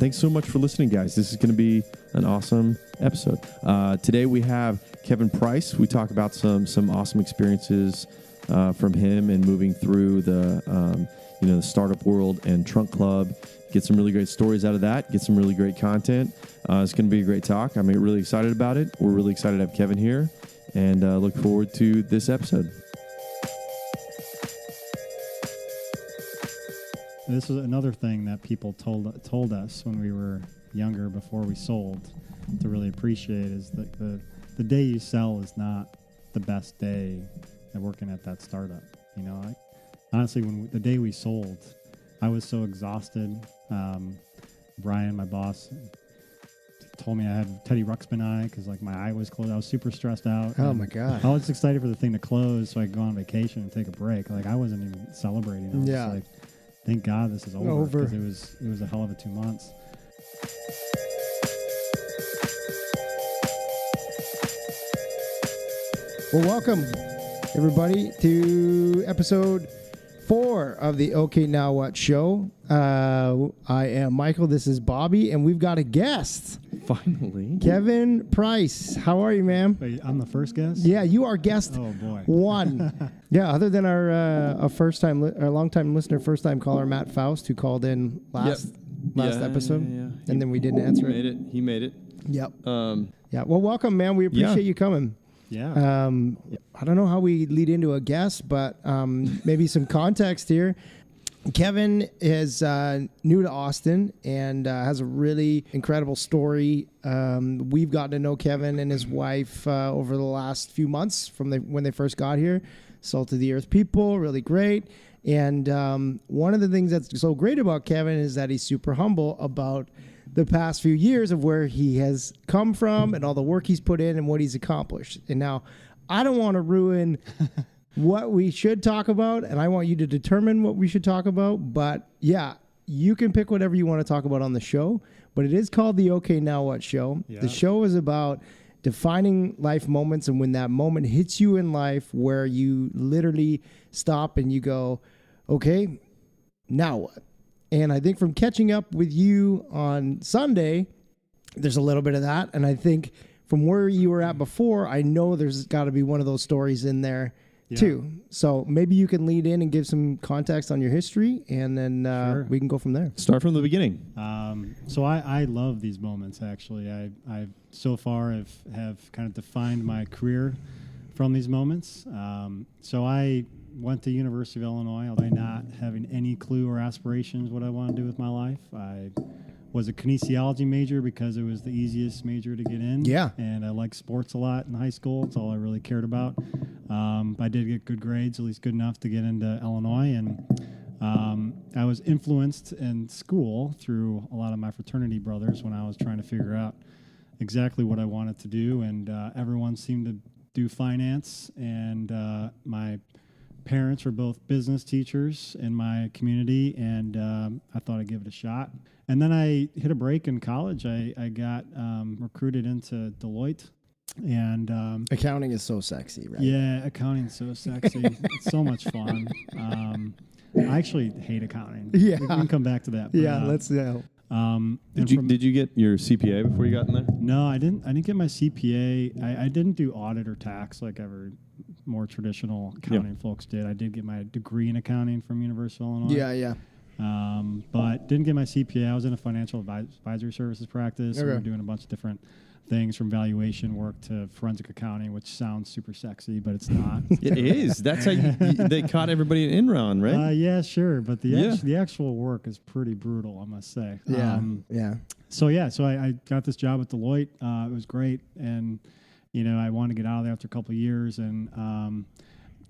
thanks so much for listening, guys. This is going to be an awesome episode. Today we have Kevin Price. We talk about some awesome experiences from him and moving through the the startup world and Trunk Club. Get some really great stories out of that. Get some really great content. It's going to be a great talk. I'm really excited about it. We're really excited to have Kevin here, and look forward to this episode. This was another thing that people told us when we were younger, before we sold, to really appreciate, is that the day you sell is not the best day at working at that startup. Honestly, the day we sold, I was so exhausted. Brian, my boss, told me I had Teddy Ruxpin eye because my eye was closed. I was super stressed out. Oh my God. I was excited for the thing to close so I could go on vacation and take a break. I wasn't even celebrating. I was just thank God this is over, because it was a hell of a 2 months. Well, welcome everybody to episode 4 of the Okay Now What show. I am Michael. This is Bobby, and we've got a guest. Finally, Kevin Price. How are you, ma'am? Wait, I'm the first guest? Yeah, you are guest Oh boy. 1. Yeah, other than our long-time listener, first-time caller Matt Faust, who called in last episode, and then we didn't answer it. He made it. Yep. Yeah. Well, welcome, man. We appreciate you coming. Yeah. I don't know how we lead into a guest, but maybe some context here. Kevin is new to Austin and has a really incredible story. We've gotten to know Kevin and his wife over the last few months from when they first got here. Salt of the earth people, really great. And one of the things that's so great about Kevin is that he's super humble about the past few years of where he has come from and all the work he's put in and what he's accomplished. And now, I don't want to ruin what we should talk about, and I want you to determine what we should talk about. But yeah, you can pick whatever you want to talk about on the show, but it is called the Okay Now What show. Yeah. The show is about defining life moments, and when that moment hits you in life where you literally stop and you go, okay, now what? And I think from catching up with you on Sunday, there's a little bit of that. And I think from where you were at before, I know there's got to be one of those stories in there too. So maybe you can lead in and give some context on your history, and then we can go from there. Start from the beginning. So I love these moments, actually. I so far have kind of defined my career from these moments. So I went to University of Illinois, although not having any clue or aspirations what I want to do with my life. I was a kinesiology major because it was the easiest major to get in. Yeah. And I liked sports a lot in high school. It's all I really cared about. I did get good grades, at least good enough to get into Illinois. And I was influenced in school through a lot of my fraternity brothers when I was trying to figure out exactly what I wanted to do. And everyone seemed to do finance. And my parents were both business teachers in my community, and I thought I'd give it a shot. And then I hit a break in college. I got recruited into Deloitte. And accounting is so sexy, right? Yeah, accounting's so sexy. It's so much fun. I actually hate accounting. Yeah. We can come back to that. But, let's Did you get your CPA before you got in there? No, I didn't get my CPA. I didn't do audit or tax like every more traditional accounting folks did. I did get my degree in accounting from University of Illinois. Yeah. But didn't get my CPA. I was in a financial advisory services practice. Okay. We were doing a bunch of different things, from valuation work to forensic accounting, which sounds super sexy, but it's not. It is. That's how they caught everybody in Enron, right? Yeah, sure. But the actual work is pretty brutal, I must say. Yeah. So I got this job at Deloitte. It was great. And, I wanted to get out of there after a couple of years, and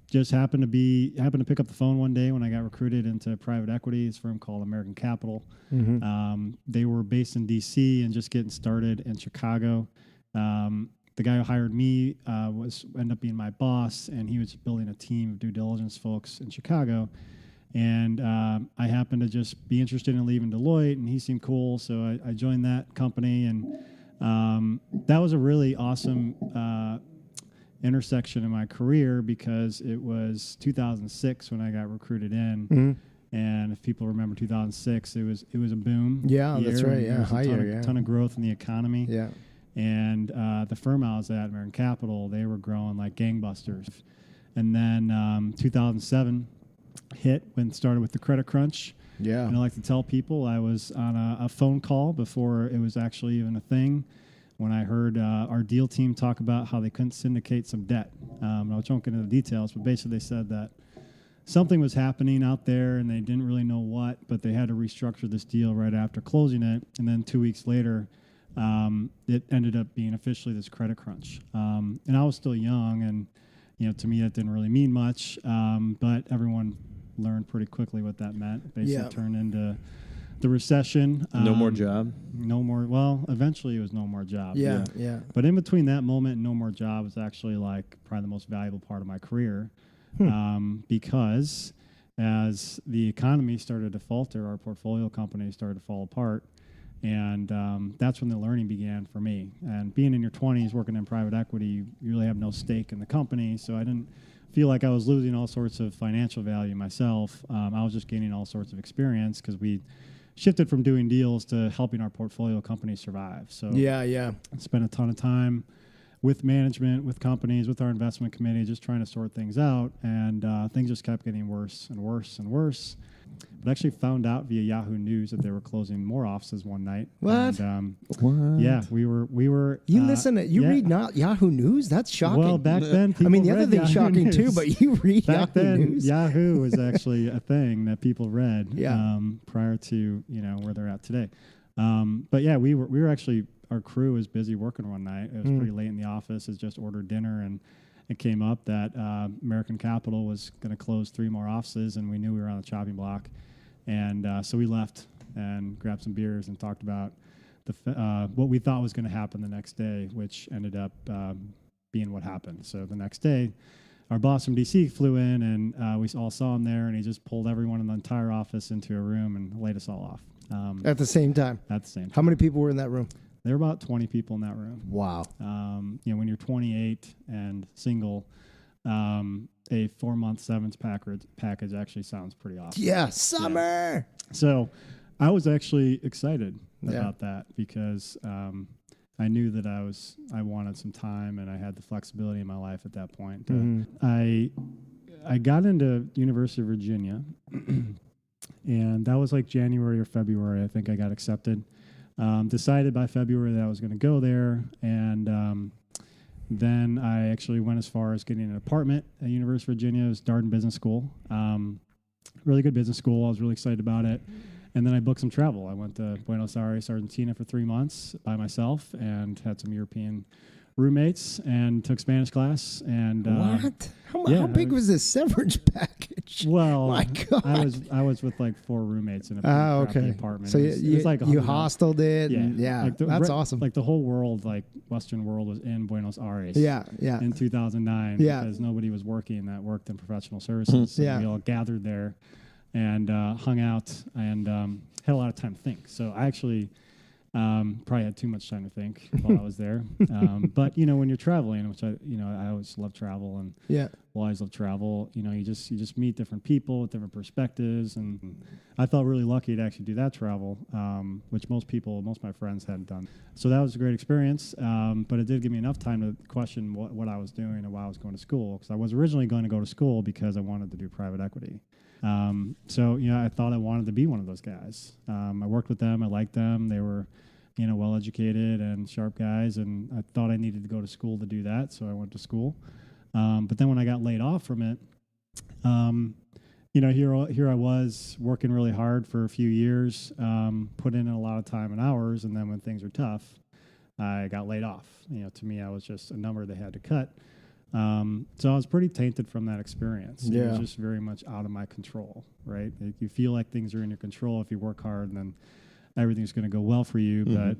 just happened to pick up the phone one day when I got recruited into private equity. It's a firm called American Capital. Mm-hmm. They were based in D.C. and just getting started in Chicago. The guy who hired me ended up being my boss, and he was building a team of due diligence folks in Chicago. And I happened to just be interested in leaving Deloitte, and he seemed cool, so I joined that company. And that was a really awesome intersection in my career, because it was 2006 when I got recruited in. Mm-hmm. And if people remember 2006, it was a boom. Yeah, year, that's right. and Yeah, there was high a ton year. of, Yeah, ton of growth in the economy. yeah. And the firm I was at, American Capital, they were growing like gangbusters. And then 2007 hit when it started with the credit crunch. Yeah. And I like to tell people I was on a phone call before it was actually even a thing when I heard our deal team talk about how they couldn't syndicate some debt. I won't get into the details, but basically they said that something was happening out there and they didn't really know what, but they had to restructure this deal right after closing it. And then 2 weeks later, it ended up being officially this credit crunch. And I was still young, and to me that didn't really mean much, but everyone learned pretty quickly what that meant. It basically turned into the recession. No more job. No more. Well, eventually it was no more job. Yeah. But in between that moment and no more job was actually like probably the most valuable part of my career, because as the economy started to falter, our portfolio companies started to fall apart. And that's when the learning began for me. And being in your 20s, working in private equity, you really have no stake in the company. So I didn't feel like I was losing all sorts of financial value myself. I was just gaining all sorts of experience because we shifted from doing deals to helping our portfolio companies survive. So Yeah. I spent a ton of time with management, with companies, with our investment committee, just trying to sort things out. And things just kept getting worse and worse and worse. But I actually found out via Yahoo News that they were closing more offices one night. What? And, What? yeah, we were. You listen to read not Yahoo News? That's shocking. Well, back then, I mean, the other read thing's Yahoo shocking News. too, but you read Back Yahoo then, News. Yahoo was actually a thing that people read. Yeah. Prior to where they're at today. But yeah, we were actually, our crew was busy working one night. It was pretty late in the office. It's just ordered dinner, and it came up that American Capital was going to close 3 more offices, and we knew we were on the chopping block. And so we left and grabbed some beers and talked about what we thought was going to happen the next day, which ended up being what happened. So the next day, our boss from DC flew in, and we all saw him there, and he just pulled everyone in the entire office into a room and laid us all off. At the same time. At the same time. How many people were in that room? There were about 20 people in that room. Wow. When you're 28 and single, a 4-month severance package actually sounds pretty awesome. Yeah, summer. Yeah. So I was actually excited about that because I knew that I wanted some time, and I had the flexibility in my life at that point. I got into University of Virginia, and that was like January or February. I think I got accepted. Decided by February that I was going to go there, and then I actually went as far as getting an apartment at University of Virginia. It was Darden Business School. Really good business school. I was really excited about it. And then I booked some travel. I went to Buenos Aires, Argentina for 3 months by myself and had some European roommates and took Spanish class. And what? How big was this severance package? Well, my God. I was with like 4 roommates in a crappy apartment. So it was like you hosteled it. Yeah, like that's awesome. Like the whole world, like Western world, was in Buenos Aires. Yeah. In 2009, because nobody was working that worked in professional services. So we all gathered there and hung out and had a lot of time to think. So I actually probably had too much time to think while I was there. But when you're traveling, which I always love travel, and will always love travel. You just meet different people with different perspectives, and I felt really lucky to actually do that travel, which most of my friends hadn't done. So that was a great experience. But it did give me enough time to question what I was doing and why I was going to school, because I was originally going to go to school because I wanted to do private equity. So I thought I wanted to be one of those guys. I worked with them. I liked them. They were, well-educated and sharp guys, and I thought I needed to go to school to do that. So I went to school. But then when I got laid off from it, here I was working really hard for a few years, put in a lot of time and hours. And then when things were tough, I got laid off. To me, I was just a number they had to cut. So I was pretty tainted from that experience. It was just very much out of my control, right? Like you feel like things are in your control if you work hard, and then everything's going to go well for you. But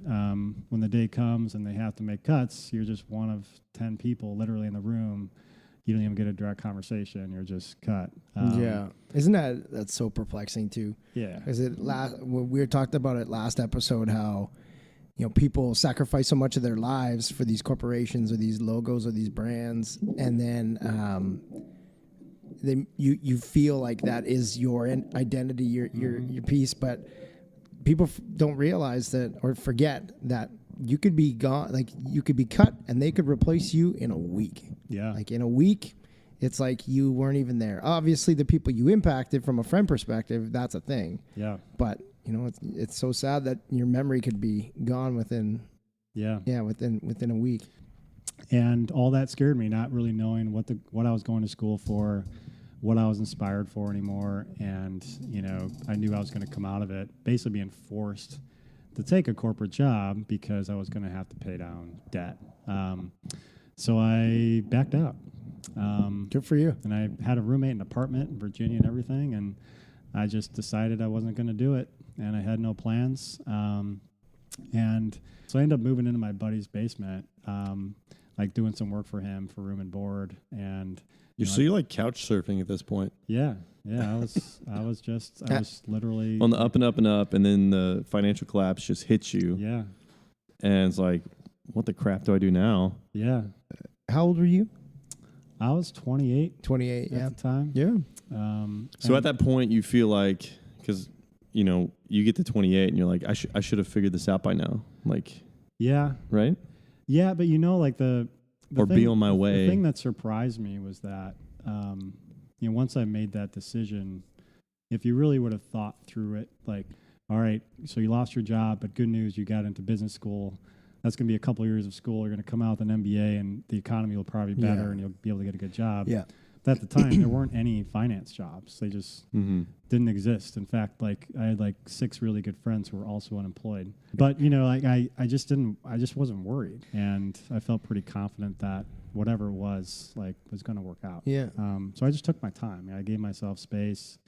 when the day comes and they have to make cuts, you're just one of 10 people literally in the room. You don't even get a direct conversation. You're just cut. Isn't that's so perplexing too? Yeah. Because we talked about it last episode, how people sacrifice so much of their lives for these corporations or these logos or these brands, and then you feel like that is your identity, your piece, but people don't realize that or forget that you could be gone, like you could be cut and they could replace you in a week. Yeah. Like in a week, it's like you weren't even there. Obviously, the people you impacted from a friend perspective, that's a thing. Yeah. But you know, it's so sad that your memory could be gone within a week. And all that scared me, not really knowing what I was going to school for, what I was inspired for anymore. And, you know, I knew I was going to come out of it basically being forced to take a corporate job because I was going to have to pay down debt. So I backed out. Good for you. And I had a roommate in an apartment in Virginia and everything. And I just decided I wasn't going to do it. And I had no plans. And so I ended up moving into my buddy's basement, like doing some work for him for room and board. And you're like couch surfing at this point. Yeah. I was literally on the up and up and up, and then the financial collapse just hits you. Yeah. And it's like, what the crap do I do now? Yeah. How old were you? I was 28. 28, at the time. Yeah. So at that point, you feel like, because, you know, you get to 28 and you're like, I should have figured this out by now. Like, yeah. Right? Yeah, but you know, like the or thing, be on my way. The thing that surprised me was that, you know, once I made that decision, if you really would have thought through it, like, all right, so you lost your job, but good news, you got into business school. That's going to be a couple of years of school. You're going to come out with an MBA, and the economy will probably be better, and you'll be able to get a good job. Yeah. But at the time, there weren't any finance jobs. They just didn't exist. In fact, like I had like 6 really good friends who were also unemployed. But you know, like I just wasn't worried, and I felt pretty confident that whatever it was was going to work out. Yeah. So I just took my time. I gave myself space.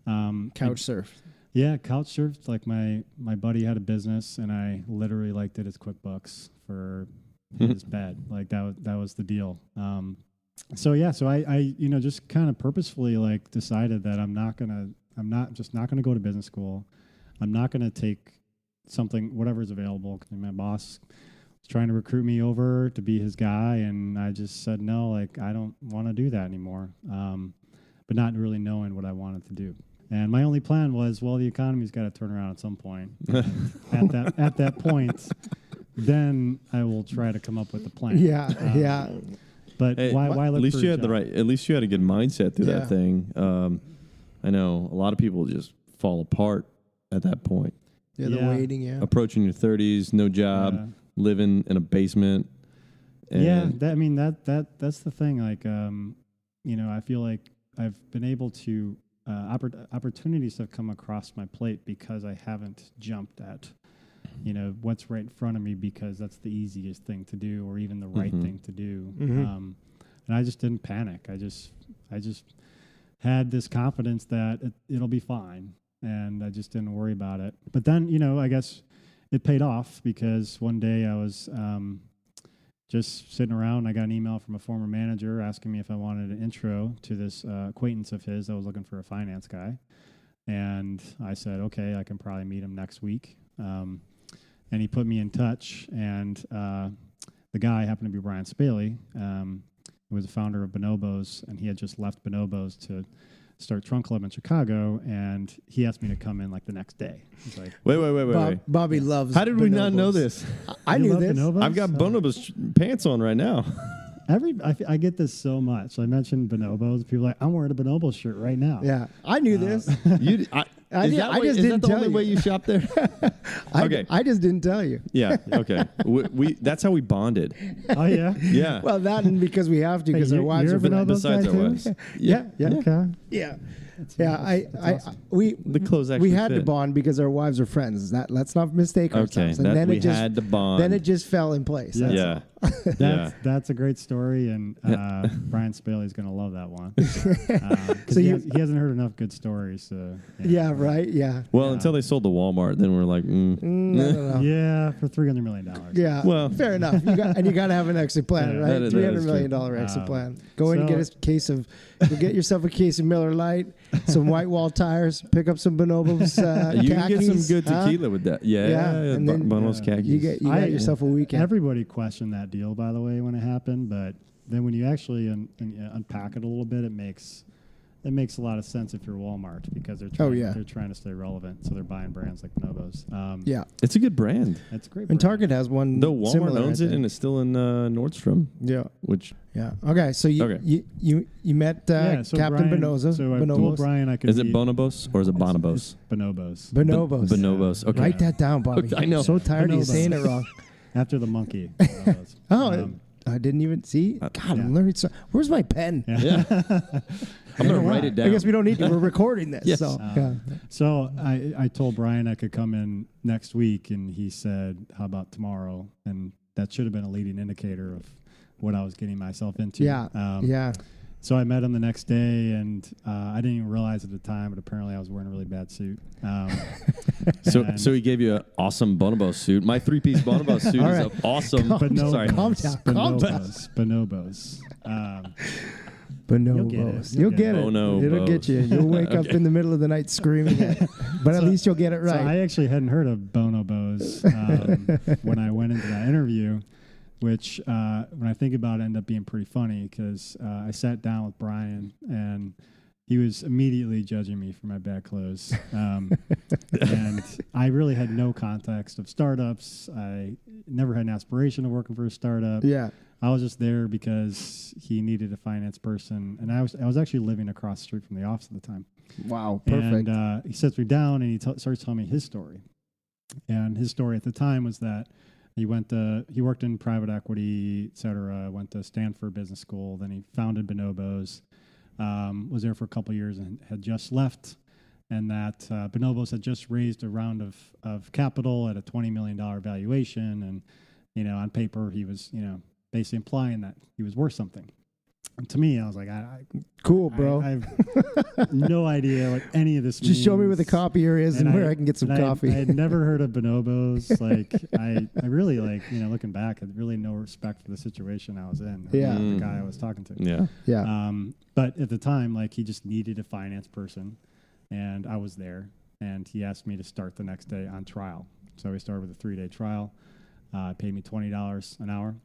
Couch surfed. Yeah, couch surfed. Like my buddy had a business, and I literally like did his QuickBooks for his bed. Like that was the deal. So I you know, just kind of purposefully like decided that I'm not gonna go to business school. I'm not gonna take whatever's available. My boss was trying to recruit me over to be his guy, and I just said no. Like I don't want to do that anymore. But not really knowing what I wanted to do. And my only plan was, well, the economy's got to turn around at some point. At that point, then I will try to come up with a plan. Yeah. But hey, why look at least for you a had job? at least you had a good mindset through that thing. I know a lot of people just fall apart at that point. Yeah, the waiting, yeah. Approaching your 30s, no job, living in a basement. And that's the thing. Like, you know, I feel like I've been able to opportunities have come across my plate because I haven't jumped at, you know, what's right in front of me because that's the easiest thing to do or even the right thing to do. And I just didn't panic. I just had this confidence that it'll be fine, and I just didn't worry about it. But then, you know, I guess it paid off because one day I was just sitting around. I got an email from a former manager asking me if I wanted an intro to this acquaintance of his that was looking for a finance guy. And I said, okay, I can probably meet him next week. And he put me in touch. And the guy happened to be Brian Spaley, who was the founder of Bonobos. And he had just left Bonobos to start Trunk Club in Chicago, and he asked me to come in like the next day. He's like, wait. Bobby loves How did we not know Bonobos. this? I knew this. Bonobos? I've got Bonobos pants on right now. I get this so much. I mentioned Bonobos. People are like, I'm wearing a Bonobo shirt right now. Yeah, I knew this. Is that the only way you shop there? Okay. I just didn't tell you. Yeah. Okay. That's how we bonded. Oh yeah. Yeah. Well, that and because we have to because our wives are Bonobos besides guy our too? wives. Yeah. Okay. Yeah. That's awesome. The clothes actually we had fit. to bond because our wives are friends. Let's not mistake ourselves. Okay. And then we had to bond. Then it just fell in place. Yeah. Yeah. That's a great story, and Brian Spaley's going to love that one. So he hasn't heard enough good stories. So, yeah, right. Yeah. Well, until they sold to Walmart, then we're like, No. Yeah, for $300 million. Yeah. Well, fair enough. You got to have an exit plan, Yeah, right? that $300 is million true. exit plan. Go in and get yourself a case of Miller Lite, some white wall tires, pick up some Bonobos you can get some khakis, good huh? tequila with that. Yeah, and then, Bonobos khakis. You got yourself a weekend. Everybody questioned that deal, by the way, when it happened, but then when you actually unpack it a little bit, it makes it makes a lot of sense if you're Walmart because they're trying to stay relevant, so they're buying brands like Bonobos. Yeah, It's a good brand. It's a great. And brand. Target has one. Though Walmart similar, owns it, and it's still in Nordstrom. Yeah. Which Yeah. Okay. So you met so Captain Brian, Bonoza. So I Bonobos. told Brian I could. is it Bonobos or is it Bonobos? It's Bonobos. Bonobos. Bonobos. Okay. Write that down, Bobby. I know. I'm so tired of you Bonobos. saying it wrong. After the monkey. Bonobos. Oh, I didn't even see. God, I'm learning. Where's my pen? Yeah. I'm going to write it down. I guess we don't need to. We're recording this. Yes. So, So I told Brian I could come in next week, and he said, "How about tomorrow?" And that should have been a leading indicator of what I was getting myself into. Yeah. So I met him the next day, and I didn't even realize at the time, but apparently I was wearing a really bad suit. So he gave you an awesome Bonobo suit. My 3-piece Bonobo suit is an awesome. Sorry. Calm down. Bonobos. Bonobos. You'll Get it. Bonobos. It'll get you. You'll wake up in the middle of the night screaming it. But at least you'll get it right. So I actually hadn't heard of Bonobos when I went into that interview, which when I think about it, ended up being pretty funny because I sat down with Brian and he was immediately judging me for my bad clothes. And I really had no context of startups. I never had an aspiration of working for a startup. Yeah. I was just there because he needed a finance person. And I was actually living across the street from the office at the time. Wow. Perfect. And he sits me down and he starts telling me his story. And his story at the time was that he worked in private equity, et cetera, went to Stanford Business School. Then he founded Bonobos, was there for a couple of years and had just left. And that Bonobos had just raised a round of capital at a $20 million valuation. And, on paper, he was, basically implying that he was worth something. And to me, I was like, cool, bro. I have no idea what any of this means. Just show me where the copier is and where I can get some coffee. I had never heard of Bonobos. Like, I really, looking back, I had really no respect for the situation I was in. Yeah. The guy I was talking to. Yeah. Yeah. But at the time, he just needed a finance person, and I was there, and he asked me to start the next day on trial. So we started with a 3-day trial. Paid me $20 an hour.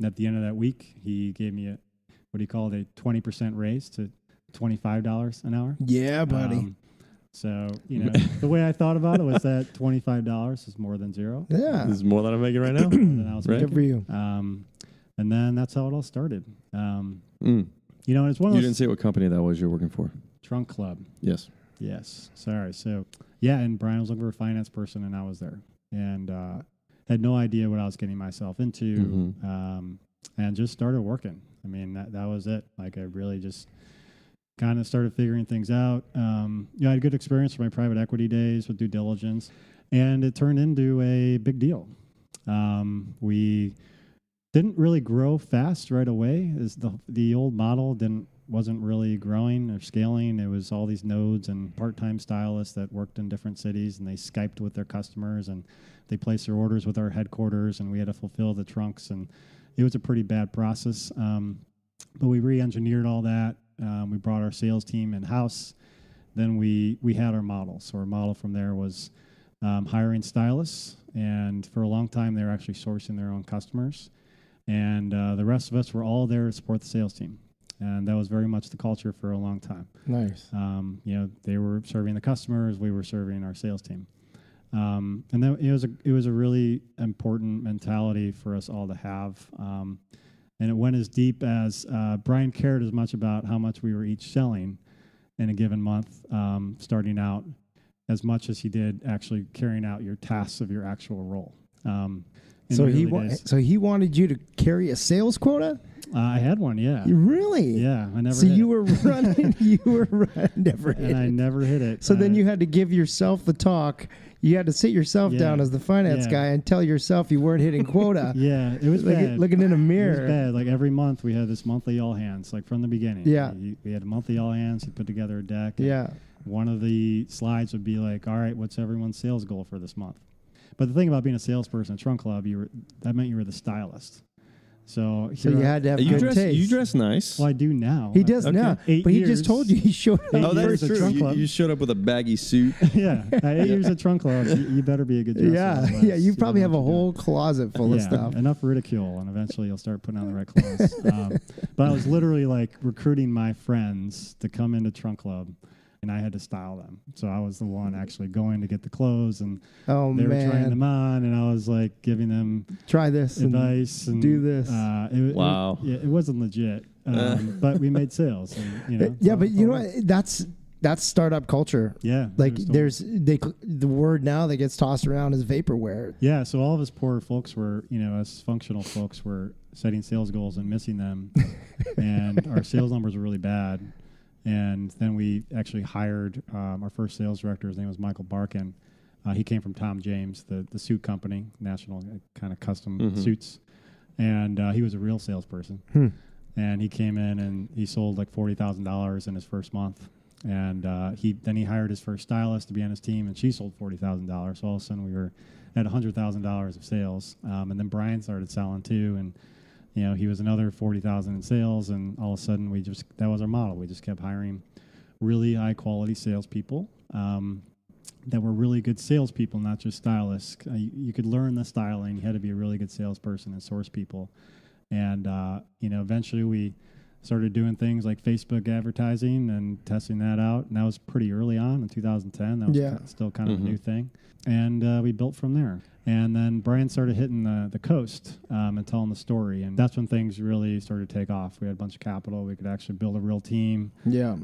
At the end of that week, he gave me what he called a 20% raise to $25 an hour. Yeah, buddy. So, the way I thought about it was that $25 is more than zero. Yeah. This is more than I'm making right now. Than I was making. Good for you. And then that's how it all started. It's one of You those didn't say what company that was you're working for. Trunk Club. Yes. Yes. Sorry. So, and Brian was looking for a finance person, and I was there. And had no idea what I was getting myself into, and just started working. I mean, that was it. I really just kind of started figuring things out. I had a good experience from my private equity days with due diligence, and it turned into a big deal. We didn't really grow fast right away. The old model wasn't really growing or scaling. It was all these nodes and part-time stylists that worked in different cities, and they Skyped with their customers, and they placed their orders with our headquarters, and we had to fulfill the trunks, and it was a pretty bad process. But we re-engineered all that. We brought our sales team in-house. Then we had our model. So our model from there was hiring stylists, and for a long time, they were actually sourcing their own customers. And the rest of us were all there to support the sales team. And that was very much the culture for a long time. Nice. They were serving the customers, we were serving our sales team. And then it was a really important mentality for us all to have. And it went as deep as Brian cared as much about how much we were each selling in a given month, starting out, as much as he did actually carrying out your tasks of your actual role. So he wanted you to carry a sales quota? I had one, yeah. Really? Yeah, I never. So hit you it. were running, never hit and I never hit it. So then you had to give yourself the talk. You had to sit yourself down as the finance guy and tell yourself you weren't hitting quota. Yeah, it was bad. Looking in a mirror. It was bad. Every month we had this monthly all hands, from the beginning. Yeah. We had a monthly all hands. You put together a deck. Yeah. One of the slides would be all right, what's everyone's sales goal for this month? But the thing about being a salesperson at Trunk Club, that meant you were the stylist. So you had to have You good taste. you dress nice. Well, I do now. He does Okay. now, 8 but he years. just told you he showed up. 8 Oh, years that's at true. Trunk Club. You showed up with a baggy suit. Yeah, 8 years at Trunk Club. You better be a good dresser. Yeah, otherwise yeah. You don't probably know have a what you're whole closet full of doing. stuff. Enough ridicule, and eventually you'll start putting on the right clothes. But I was literally like recruiting my friends to come into Trunk Club, and I had to style them. So I was the one actually going to get the clothes, and Oh they were trying man, them on, and I was like giving them try this and advice and do this. Wow. It wasn't legit, but we made sales. And, Yeah, so but you know all right. what? That's startup culture. Yeah, Like it was the word now that gets tossed around is vaporware. Yeah, so all of us poor folks were, us functional folks were setting sales goals and missing them, and our sales numbers were really bad. And then we actually hired our first sales director. His name was Michael Barkin. He came from Tom James, the suit company, national kind of custom suits, and he was a real salesperson. And he came in and he sold like $40,000 in his first month. And he hired his first stylist to be on his team, and she sold $40,000. So all of a sudden we were at $100,000 of sales. And then Brian started selling too, and he was another $40,000 in sales. And all of a sudden that was our model. We just kept hiring really high quality salespeople that were really good salespeople, not just stylists. You could learn the styling. You had to be a really good salesperson and source people. And eventually we started doing things like Facebook advertising and testing that out. And that was pretty early on in 2010. That was still kind of a new thing. And we built from there. And then Brian started hitting the coast and telling the story. And that's when things really started to take off. We had a bunch of capital. We could actually build a real team. Yeah.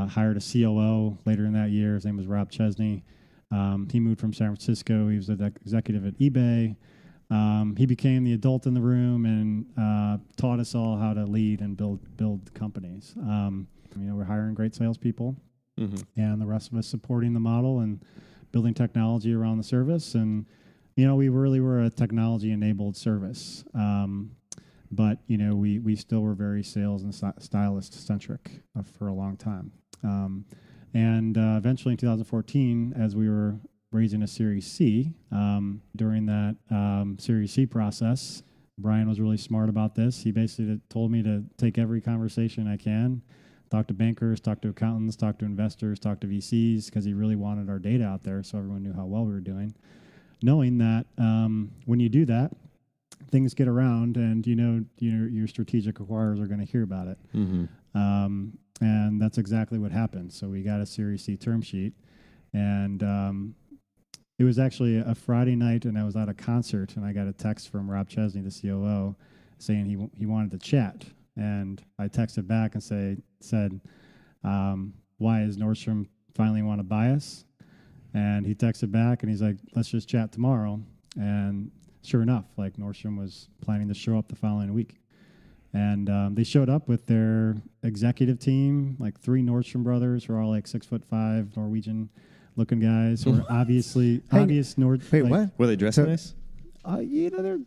Hired a COO later in that year. His name was Rob Chesney. He moved from San Francisco. He was an executive at eBay. He became the adult in the room and taught us all how to lead and build companies. We're hiring great salespeople, and the rest of us supporting the model and building technology around the service. And we really were a technology-enabled service, but we still were very sales and stylist-centric for a long time. And eventually in 2014, as we were raising a Series C. During that Series C process, Brian was really smart about this. He basically told me to take every conversation I can, talk to bankers, talk to accountants, talk to investors, talk to VCs, because he really wanted our data out there so everyone knew how well we were doing. Knowing that when you do that, things get around, and your strategic acquirers are going to hear about it. And that's exactly what happened. So we got a Series C term sheet, and it was actually a Friday night, and I was at a concert, and I got a text from Rob Chesney, the COO, saying he wanted to chat. And I texted back and said, why is Nordstrom finally want to buy us? And he texted back, and he's like, let's just chat tomorrow. And sure enough, like Nordstrom was planning to show up the following week. And they showed up with their executive team, like 3 Nordstrom brothers who are all like 6'5" Norwegian looking guys who are obviously obvious Nord. Wait, like, what? Were they dressed nice? They're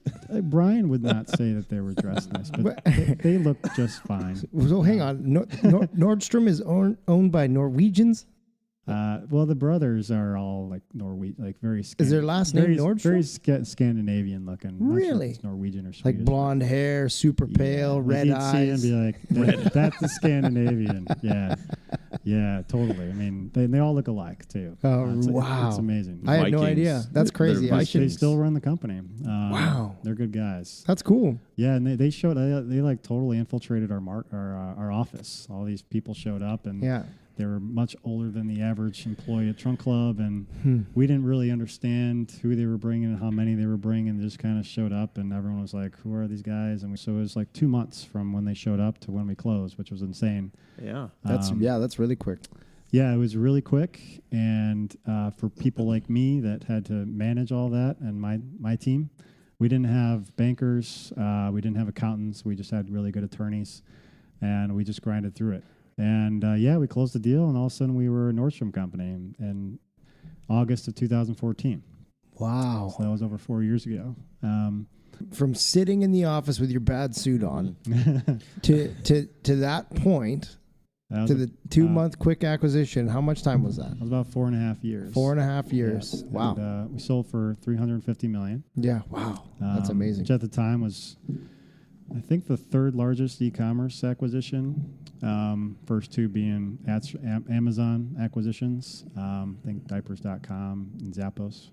Brian would not say that they were dressed nice, but they look just fine. So hang on, Nordstrom is owned by Norwegians. Well, the brothers are all like Norwegian, like very. Is their last name Nordstrom? Very Scandinavian looking. Really? Not sure if it's Norwegian or Swedish. Like blonde hair, super pale, red you'd eyes. see him be like, that's the Scandinavian. Yeah, totally. I mean, they all look alike too. Oh, wow, it's amazing. I had no idea. That's crazy. They still run the company. Wow, they're good guys. That's cool. Yeah, and they showed. They like totally infiltrated our office. All these people showed up, and they were much older than the average employee at Trunk Club, and we didn't really understand who they were bringing and how many they were bringing. They just kind of showed up, and everyone was like, "Who are these guys?" And so it was like 2 months from when they showed up to when we closed, which was insane. Yeah, that's really quick. Yeah, it was really quick, and for people like me that had to manage all that, and my team, we didn't have bankers, we didn't have accountants, we just had really good attorneys, and we just grinded through it. And we closed the deal, and all of a sudden we were a Nordstrom company in August of 2014. Wow. So that was over 4 years ago. From sitting in the office with your bad suit on to that point, to the 2-month quick acquisition, how much time was that? It was about 4.5 years. 4.5 years. Yeah. Wow. And, we sold for $350 million. Yeah. Wow. That's amazing. Which at the time was I think the third largest e-commerce acquisition. First two being Amazon acquisitions. I think diapers.com and Zappos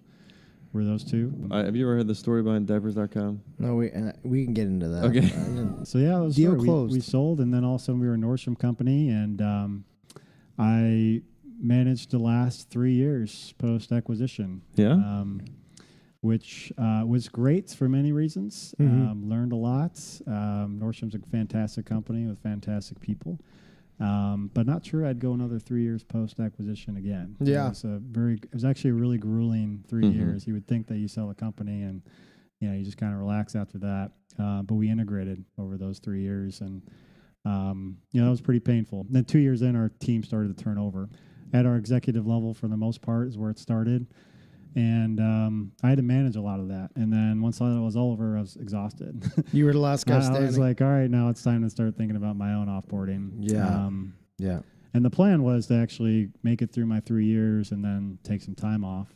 were those two. Have you ever heard the story behind diapers.com? No, we can get into that. Okay. So yeah, that was Deal story. closed. We sold, and then all of a sudden we were a Nordstrom company, and I managed the last 3 years post acquisition. Yeah. Which was great for many reasons. Learned a lot. Nordstrom's a fantastic company with fantastic people. But not sure I'd go another 3 years post acquisition again. Yeah. It was actually a really grueling 3 years. You would think that you sell a company and you just kind of relax after that. But we integrated over those 3 years, and that was pretty painful. And then 2 years in, our team started to turn over. At our executive level, for the most part, is where it started. And I had to manage a lot of that. And then once all that was over, I was exhausted. You were the last guy I standing. was like, all right, now it's time to start thinking about my own offboarding. Yeah. Yeah. And the plan was to actually make it through my 3 years and then take some time off.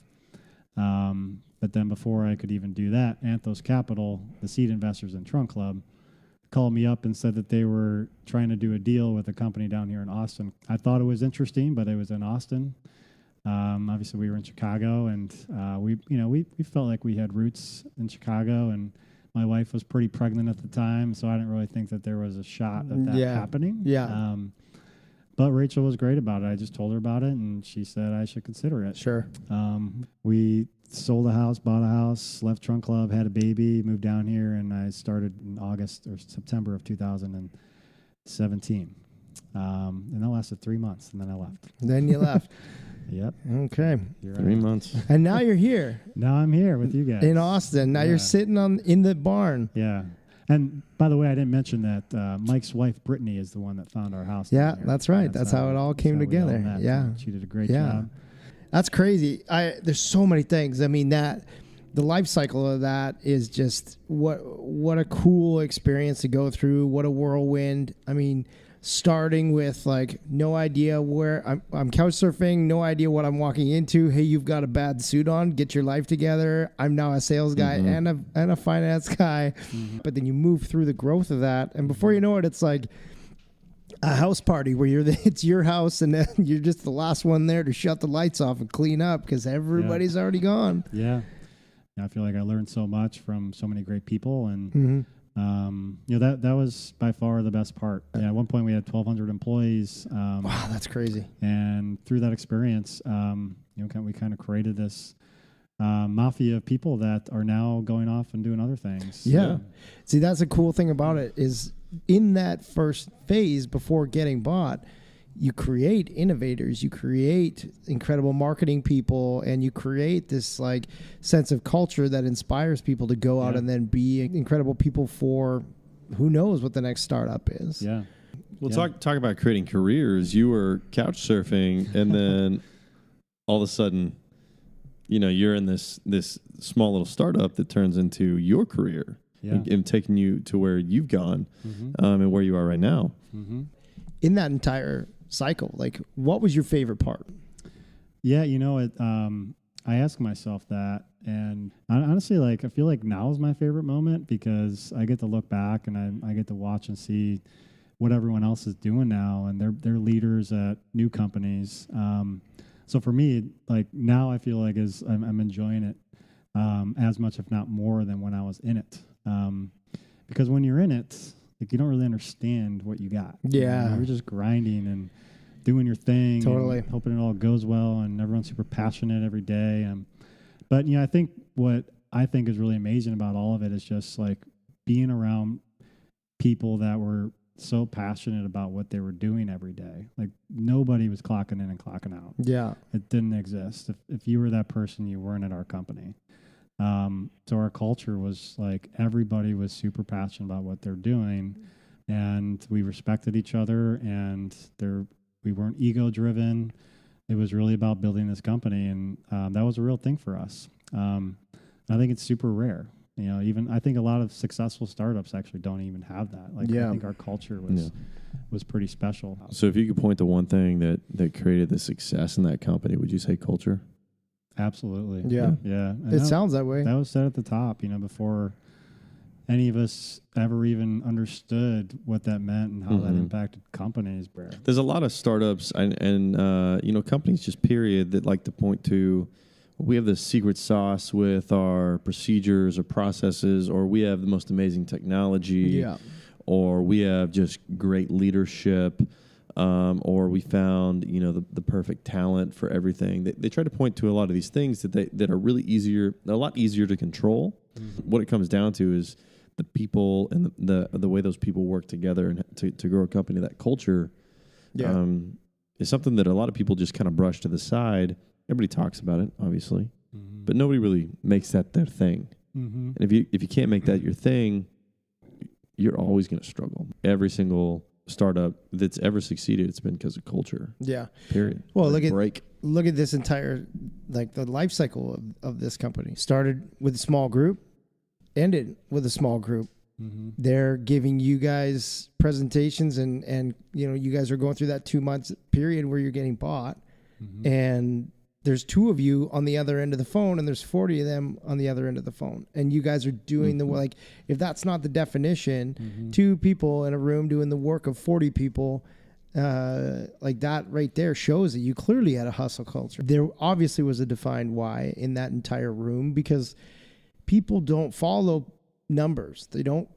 But then before I could even do that, Anthos Capital, the seed investors in Trunk Club, called me up and said that they were trying to do a deal with a company down here in Austin. I thought it was interesting, but it was in Austin. Obviously, we were in Chicago, and we felt like we had roots in Chicago, and my wife was pretty pregnant at the time, so I didn't really think that there was a shot of that happening. Yeah. But Rachel was great about it. I just told her about it, and she said I should consider it. Sure. We sold a house, bought a house, left Trunk Club, had a baby, moved down here, and I started in August or September of 2017. And that lasted 3 months, and then I left. Then you left. Yep. Okay. You're 3 months. And now you're here Now I'm here with you guys. in Austin. Now you're sitting in the barn. Yeah. And by the way, I didn't mention that Mike's wife, Brittany, is the one that found our house. Yeah, down here. that's right. That's how it all came we all together. met. Yeah. She did a great Yeah. job. That's crazy. There's so many things. I mean, the life cycle of that is just what a cool experience to go through. What a whirlwind. I mean, starting with like no idea where I'm couch surfing, no idea what I'm walking into. Hey, you've got a bad suit on. Get your life together. I'm now a sales guy and a finance guy. But then you move through the growth of that, and before you know it, it's like a house party where it's your house, and then you're just the last one there to shut the lights off and clean up because everybody's already gone. Yeah. I feel like I learned so much from so many great people, and that was by far the best part. Yeah, at one point we had 1,200 employees. Wow, that's crazy. And through that experience, we kind of created this mafia of people that are now going off and doing other things. Yeah. See, that's a cool thing about it is in that first phase before getting bought, you create innovators, you create incredible marketing people, and you create this like sense of culture that inspires people to go out and then be incredible people for who knows what the next startup is. Yeah. Well, talk about creating careers. You were couch surfing, and then all of a sudden, you're in this small little startup that turns into your career and taking you to where you've gone and where you are right now. In that entire cycle, like, what was your favorite part? Yeah, I ask myself that, and honestly, like, I feel like now is my favorite moment because I get to look back and I get to watch and see what everyone else is doing now, and they're leaders at new companies. So for me, like, now I feel like I'm enjoying it as much, if not more, than when I was in it. Because when you're in it, like, you don't really understand what you got. Yeah. You're just grinding and doing your thing. Totally. And hoping it all goes well, and everyone's super passionate every day. But I think what I think is really amazing about all of it is just like being around people that were so passionate about what they were doing every day. Like, nobody was clocking in and clocking out. Yeah. It didn't exist. If you were that person, you weren't at our company. So our culture was like everybody was super passionate about what they're doing, and we respected each other, and we weren't ego driven. It was really about building this company, and that was a real thing for us. I think it's super rare. Even I think a lot of successful startups actually don't even have that. Like, I think our culture was pretty special. So if you could point to one thing that created the success in that company, would you say culture? Absolutely. Yeah. Yeah. And It sounds that way. That was said at the top, before any of us ever even understood what that meant and how that impacted companies. There's a lot of startups and companies just period that like to point to, we have the secret sauce with our procedures or processes, or we have the most amazing technology, or we have just great leadership, or we found the perfect talent for everything. They try to point to a lot of these things that are really a lot easier to control. What it comes down to is the people and the way those people work together and to grow a company. That culture is something that a lot of people just kind of brush to the side. Everybody talks about it, obviously, but nobody really makes that their thing. And if you can't make that your thing, you're always going to struggle. Every single startup that's ever succeeded, it's been because of culture. Yeah. Period. Well, look at this entire, like, the life cycle of this company. Started with a small group, ended with a small group. They're giving you guys presentations and you guys are going through that 2 months period where you're getting bought, and there's 2 of you on the other end of the phone, and there's 40 of them on the other end of the phone, and you guys are doing the, like, if that's not the definition, 2 people in a room doing the work of 40 people, like that right there shows that you clearly had a hustle culture. There obviously was a defined why in that entire room, because people don't follow numbers. They don't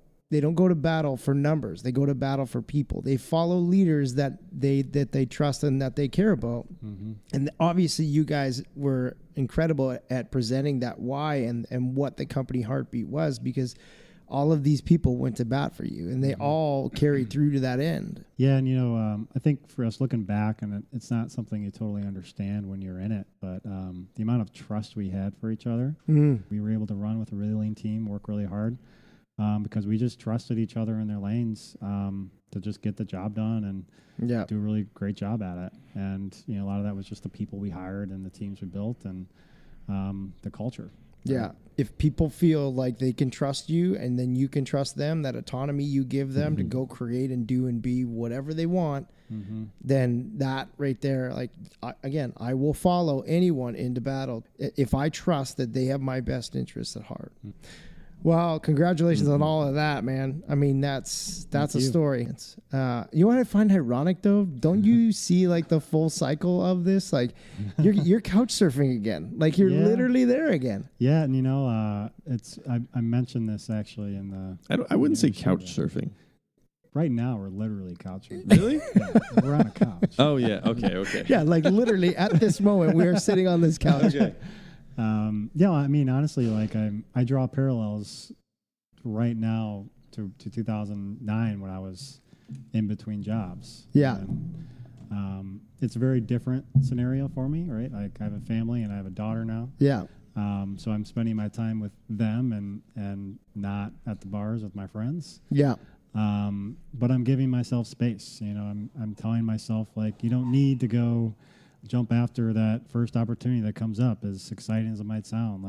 go to battle for numbers. They go to battle for people. They follow leaders that they trust and that they care about. And obviously you guys were incredible at presenting that why and what the company heartbeat was, because all of these people went to bat for you and they all carried through to that end. Yeah. And, I think for us looking back, and it's not something you totally understand when you're in it, but the amount of trust we had for each other, we were able to run with a really lean team, work really hard. Because we just trusted each other in their lanes to just get the job done and do a really great job at it. And, a lot of that was just the people we hired and the teams we built and the culture. Yeah. If people feel like they can trust you and then you can trust them, that autonomy you give them to go create and do and be whatever they want, then that right there, like, I will follow anyone into battle if I trust that they have my best interests at heart. Well, congratulations on all of that, man. I mean, that's a story. You want to find ironic though? Don't you see like the full cycle of this? Like, you're couch surfing again. Like you're literally there again. Yeah, and I mentioned this actually in the. I wouldn't say couch surfing. Right now, we're literally couch surfing. Really? Yeah, we're on a couch. Oh yeah. Okay. Yeah, like literally at this moment, we are sitting on this couch. Okay. I mean, honestly, like I draw parallels right now to 2009 when I was in between jobs. Yeah. And, it's a very different scenario for me, right? Like I have a family and I have a daughter now. Yeah. So I'm spending my time with them and not at the bars with my friends. Yeah. But I'm giving myself space. I'm telling myself, like, you don't need to go jump after that first opportunity that comes up, as exciting as it might sound.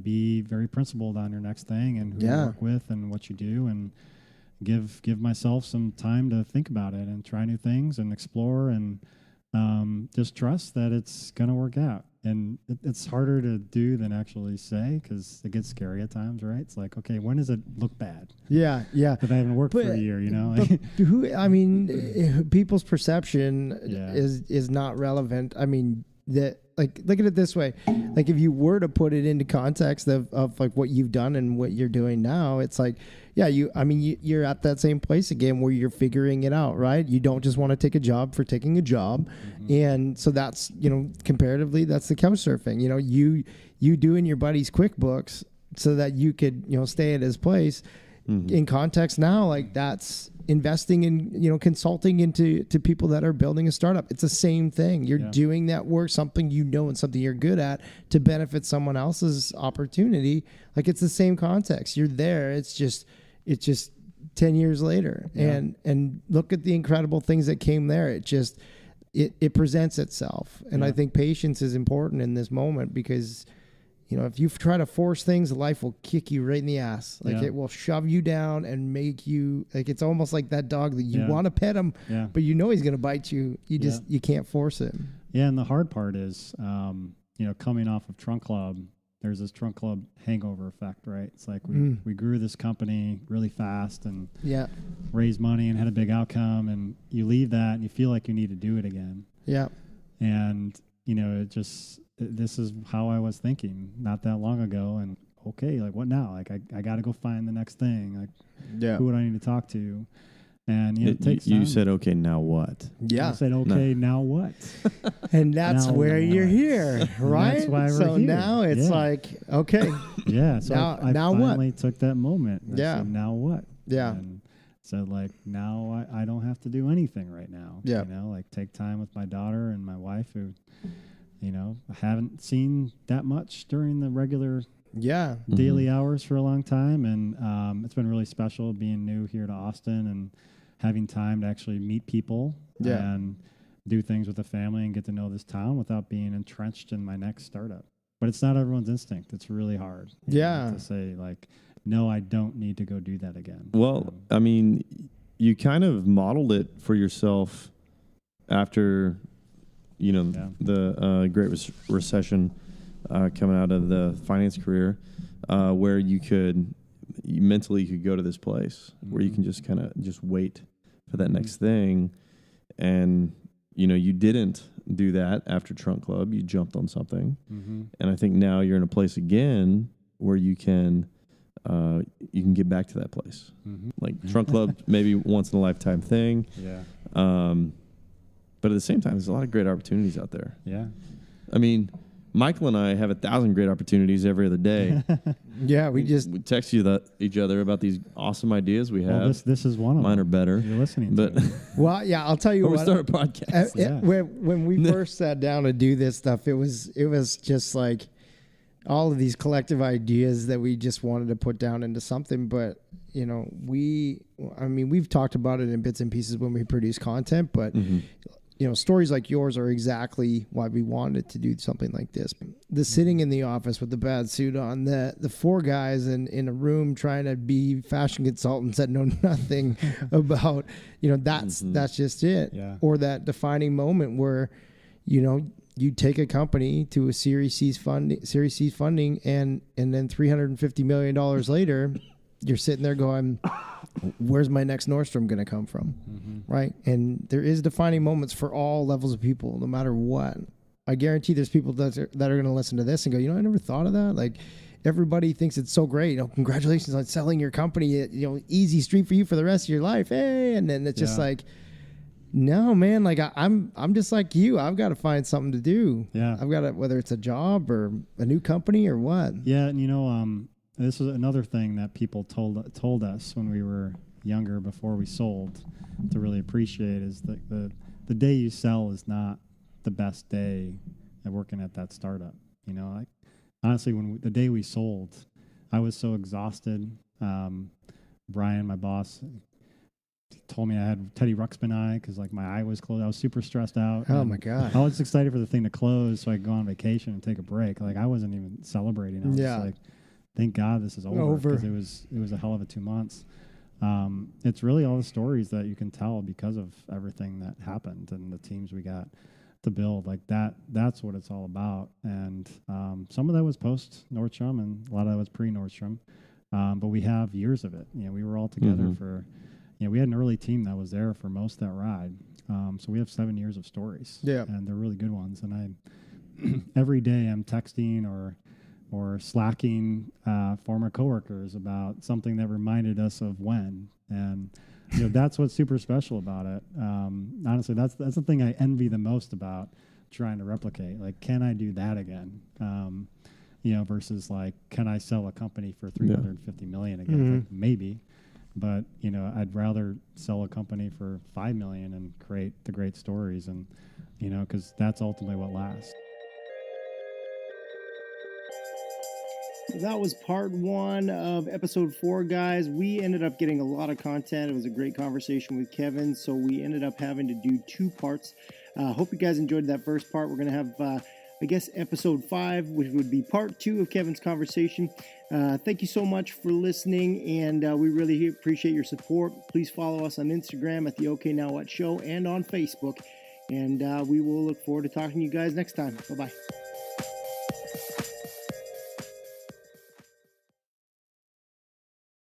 Be very principled on your next thing and who you work with and what you do, and give myself some time to think about it and try new things and explore and just trust that it's going to work out. And it's harder to do than actually say, because it gets scary at times, right? It's like, okay, when does it look bad? Yeah. If I haven't worked for a year, People's perception is not relevant. I mean, look at it this way. Like, if you were to put it into context of like what you've done and what you're doing now, it's like, you're at that same place again where you're figuring it out, right? You don't just want to take a job for taking a job. And so that's, comparatively, that's the couch surfing. You doing your buddy's QuickBooks so that you could, stay at his place. In context now, like, that's investing in, consulting into people that are building a startup. It's the same thing. You're doing that work, something and something you're good at, to benefit someone else's opportunity. Like, it's the same context. You're there. It's just 10 years later. And look at the incredible things that came there. It presents itself. And I think patience is important in this moment, because if you try to force things, life will kick you right in the ass. Like, it will shove you down and make you, like, it's almost like that dog that you want to pet him, but he's going to bite you. You can't force it. Yeah. And the hard part is, coming off of Trunk Club there's this trunk club hangover effect, right? It's like we grew this company really fast and raised money and had a big outcome, and you leave that and you feel like you need to do it again. Yeah. And, you know, this is how I was thinking not that long ago. And okay, like what now? Like I got to go find the next thing. Like who would I need to talk to? And you know, it takes time. You said, okay, now what? Yeah. I said, okay, now what? And that's now where what? you're here, right? That's why we're so here. now it's like, okay. Yeah. So I now finally what? took that moment. And Yeah. I said, now what? Yeah. And said, like, now I don't have to do anything right now. Yeah. You know, like take time with my daughter and my wife who, you know, I haven't seen that much during the regular daily hours for a long time. And it's been really special being new here to Austin and having time to actually meet people and do things with the family and get to know this town without being entrenched in my next startup. But it's not everyone's instinct. It's really hard to say, like, no, I don't need to go do that again. Well, I mean, you kind of modeled it for yourself after, you know, the Great Recession coming out of the finance career, where you mentally could go to this place where you can just kind of just wait for that next thing. And, you know, you didn't do that after Trunk Club. You jumped on something. And I think now you're in a place again where you can get back to that place. Like Trunk Club, maybe once in a lifetime thing. But at the same time, there's a lot of great opportunities out there. Yeah. I mean, Michael and I have 1,000 great opportunities every other day. We text each other about these awesome ideas we have. Well, this is one of them. Mine are better. You're listening but to. Well, I'll tell you or what. we start a podcast. When we first sat down to do this stuff, it was just like all of these collective ideas that we just wanted to put down into something. But, you know, we've talked about it in bits and pieces when we produce content, but you know, stories like yours are exactly why we wanted to do something like this. The sitting in the office with the bad suit on, the four guys in a room trying to be fashion consultants that know nothing about, you know, that's just it. Yeah. Or that defining moment where, you know, you take a company to a Series C funding, and then $350 million later, you're sitting there going, where's my next Nordstrom going to come from? Right? And there is defining moments for all levels of people, no matter what. I guarantee there's people that are going to listen to this and go, you know, I never thought of that. Like, everybody thinks it's so great. You know, congratulations on selling your company. You know, easy street for you for the rest of your life. Hey, and then it's just like, no, man. Like I'm just like you. I've got to find something to do. Yeah, I've got to, whether it's a job or a new company or what. Yeah, and you know, this is another thing that people told us when we were younger before we sold to really appreciate is that the day you sell is not the best day at working at that startup. You know, like honestly, the day we sold, I was so exhausted. Brian, my boss, told me I had Teddy Ruxpin eye because like my eye was closed. I was super stressed out. Oh my God. I was excited for the thing to close so I could go on vacation and take a break. Like I wasn't even celebrating. I was just like, thank God this is over because it was a hell of a 2 months. It's really all the stories that you can tell because of everything that happened and the teams we got to build. Like that's what it's all about. And some of that was post Nordstrom and a lot of that was pre Nordstrom. But we have years of it. You know, we were all together for, you know, we had an early team that was there for most of that ride. So we have 7 years of stories. Yeah. And they're really good ones. And every day I'm texting or slacking former coworkers about something that reminded us of when. And, you know, that's what's super special about it. Honestly, that's the thing I envy the most about trying to replicate. Like, can I do that again? You know, versus like, can I sell a company for $350 million again? Like, maybe. But, you know, I'd rather sell a company for $5 million and create the great stories and, you know, because that's ultimately what lasts. That was part 1 of episode 4, guys. We ended up getting a lot of content. It was a great conversation with Kevin, so we ended up having to do 2 parts. Hope you guys enjoyed that first part. We're going to have, I guess, episode 5, which would be part 2 of Kevin's conversation. Thank you so much for listening, and we really appreciate your support. Please follow us on Instagram at the OK Now What Show and on Facebook, and we will look forward to talking to you guys next time. Bye-bye.